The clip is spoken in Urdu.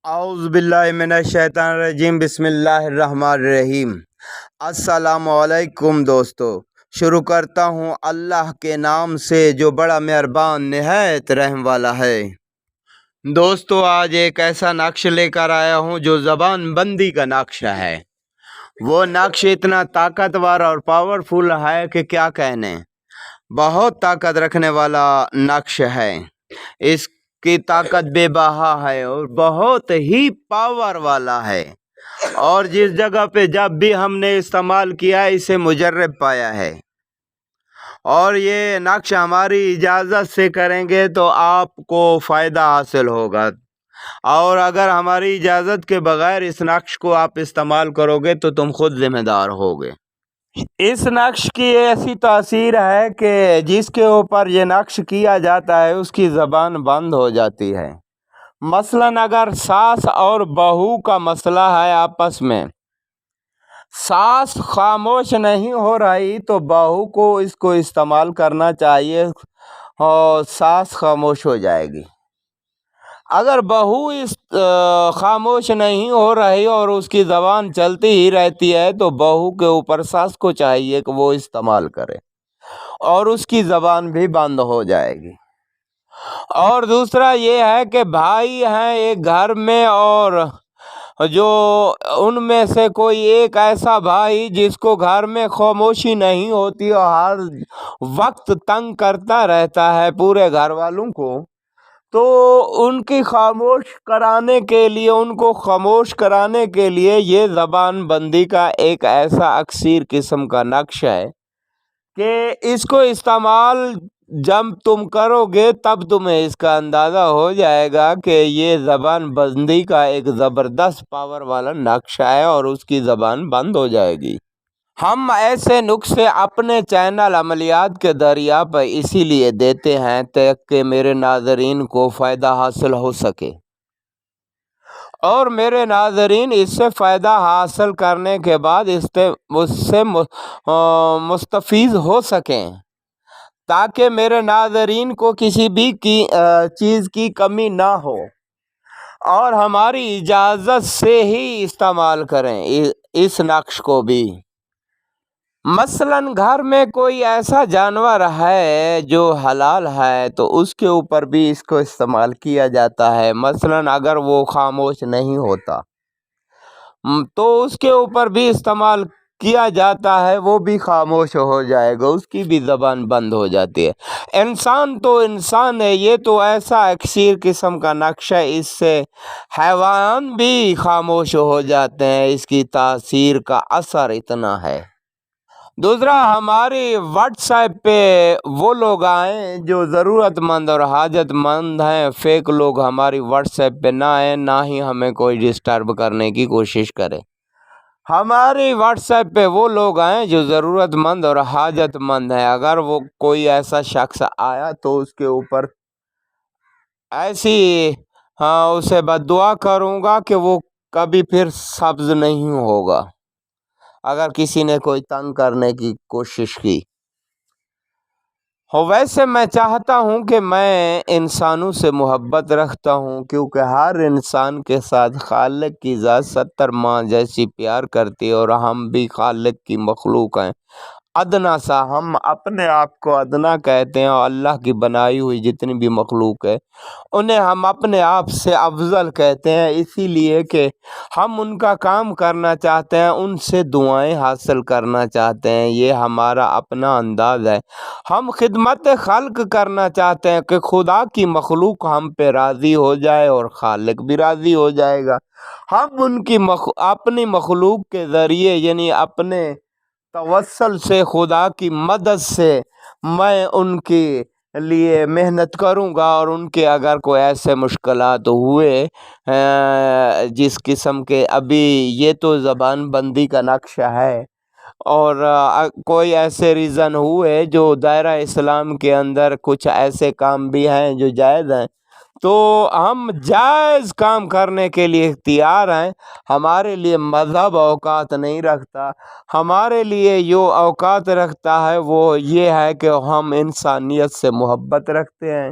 اعوذ باللہ من الشیطان الرجیم، بسم اللہ الرحمن الرحیم۔ السلام علیکم دوستو، شروع کرتا ہوں اللہ کے نام سے جو بڑا مہربان نہایت رحم والا ہے۔ دوستو، آج ایک ایسا نقش لے کر آیا ہوں جو زبان بندی کا نقش ہے۔ وہ نقش اتنا طاقتور اور پاورفل ہے کہ کیا کہنے، بہت طاقت رکھنے والا نقش ہے۔ اس کی طاقت بے بہا ہے اور بہت ہی پاور والا ہے، اور جس جگہ پہ جب بھی ہم نے استعمال کیا اسے مجرب پایا ہے۔ اور یہ نقش ہماری اجازت سے کریں گے تو آپ کو فائدہ حاصل ہوگا، اور اگر ہماری اجازت کے بغیر اس نقش کو آپ استعمال کرو گے تو تم خود ذمہ دار ہوگے۔ اس نقش کی ایسی تاثیر ہے کہ جس کے اوپر یہ نقش کیا جاتا ہے اس کی زبان بند ہو جاتی ہے۔ مثلاً اگر ساس اور بہو کا مسئلہ ہے، آپس میں ساس خاموش نہیں ہو رہی تو بہو کو اس کو استعمال کرنا چاہیے اور ساس خاموش ہو جائے گی۔ اگر بہو خاموش نہیں ہو رہی اور اس کی زبان چلتی ہی رہتی ہے تو بہو کے اوپر ساس کو چاہیے کہ وہ استعمال کرے اور اس کی زبان بھی بند ہو جائے گی۔ اور دوسرا یہ ہے کہ بھائی ہیں ایک گھر میں، اور جو ان میں سے کوئی ایک ایسا بھائی جس کو گھر میں خاموشی نہیں ہوتی اور ہر وقت تنگ کرتا رہتا ہے پورے گھر والوں کو، تو ان کی خاموش کرانے کے لیے، ان کو خاموش کرانے کے لیے یہ زبان بندی کا ایک ایسا اکثیر قسم کا نقش ہے کہ اس کو استعمال جب تم کرو گے تب تمہیں اس کا اندازہ ہو جائے گا کہ یہ زبان بندی کا ایک زبردست پاور والا نقش ہے اور اس کی زبان بند ہو جائے گی۔ ہم ایسے نسخے اپنے چینل عملیات کے ذریعہ پر اسی لیے دیتے ہیں تاکہ میرے ناظرین کو فائدہ حاصل ہو سکے، اور میرے ناظرین اس سے فائدہ حاصل کرنے کے بعد اس سے مستفید ہو سکیں، تاکہ میرے ناظرین کو کسی بھی چیز کی کمی نہ ہو اور ہماری اجازت سے ہی استعمال کریں اس نقش کو بھی۔ مثلاً گھر میں کوئی ایسا جانور ہے جو حلال ہے تو اس کے اوپر بھی اس کو استعمال کیا جاتا ہے۔ مثلاً اگر وہ خاموش نہیں ہوتا تو اس کے اوپر بھی استعمال کیا جاتا ہے، وہ بھی خاموش ہو جائے گا، اس کی بھی زبان بند ہو جاتی ہے۔ انسان تو انسان ہے، یہ تو ایسا اکثیر قسم کا نقش ہے، اس سے حیوان بھی خاموش ہو جاتے ہیں، اس کی تاثیر کا اثر اتنا ہے۔ دوسرا، ہماری واٹس ایپ پہ وہ لوگ آئیں جو ضرورت مند اور حاجت مند ہیں، فیک لوگ ہماری واٹس ایپ پہ نہ آئیں، نہ ہی ہمیں کوئی ڈسٹرب کرنے کی کوشش کرے۔ ہماری واٹس ایپ پہ وہ لوگ آئیں جو ضرورت مند اور حاجت مند ہیں۔ اگر وہ کوئی ایسا شخص آیا تو اس کے اوپر ایسی اسے بد دعا کروں گا کہ وہ کبھی پھر سبز نہیں ہوگا اگر کسی نے کوئی تنگ کرنے کی کوشش کی۔ ویسے میں چاہتا ہوں کہ میں انسانوں سے محبت رکھتا ہوں، کیونکہ ہر انسان کے ساتھ خالق کی ذات 70 ماں جیسی پیار کرتی ہے، اور ہم بھی خالق کی مخلوق ہیں۔ ادنا سا، ہم اپنے آپ کو ادنا کہتے ہیں، اور اللہ کی بنائی ہوئی جتنی بھی مخلوق ہے انہیں ہم اپنے آپ سے افضل کہتے ہیں، اسی لیے کہ ہم ان کا کام کرنا چاہتے ہیں، ان سے دعائیں حاصل کرنا چاہتے ہیں، یہ ہمارا اپنا انداز ہے۔ ہم خدمت خلق کرنا چاہتے ہیں کہ خدا کی مخلوق ہم پہ راضی ہو جائے اور خالق بھی راضی ہو جائے گا۔ ہم ان کی اپنی مخلوق کے ذریعے، یعنی اپنے توسل سے، خدا کی مدد سے میں ان کے لیے محنت کروں گا، اور ان کے اگر کوئی ایسے مشکلات ہوئے جس قسم کے، ابھی یہ تو زبان بندی کا نقشہ ہے، اور کوئی ایسے ریزن ہوئے جو دائرہ اسلام کے اندر کچھ ایسے کام بھی ہیں جو جائز ہیں، تو ہم جائز کام کرنے کے لیے تیار ہیں۔ ہمارے لیے مذہب اوقات نہیں رکھتا، ہمارے لیے جو اوقات رکھتا ہے وہ یہ ہے کہ ہم انسانیت سے محبت رکھتے ہیں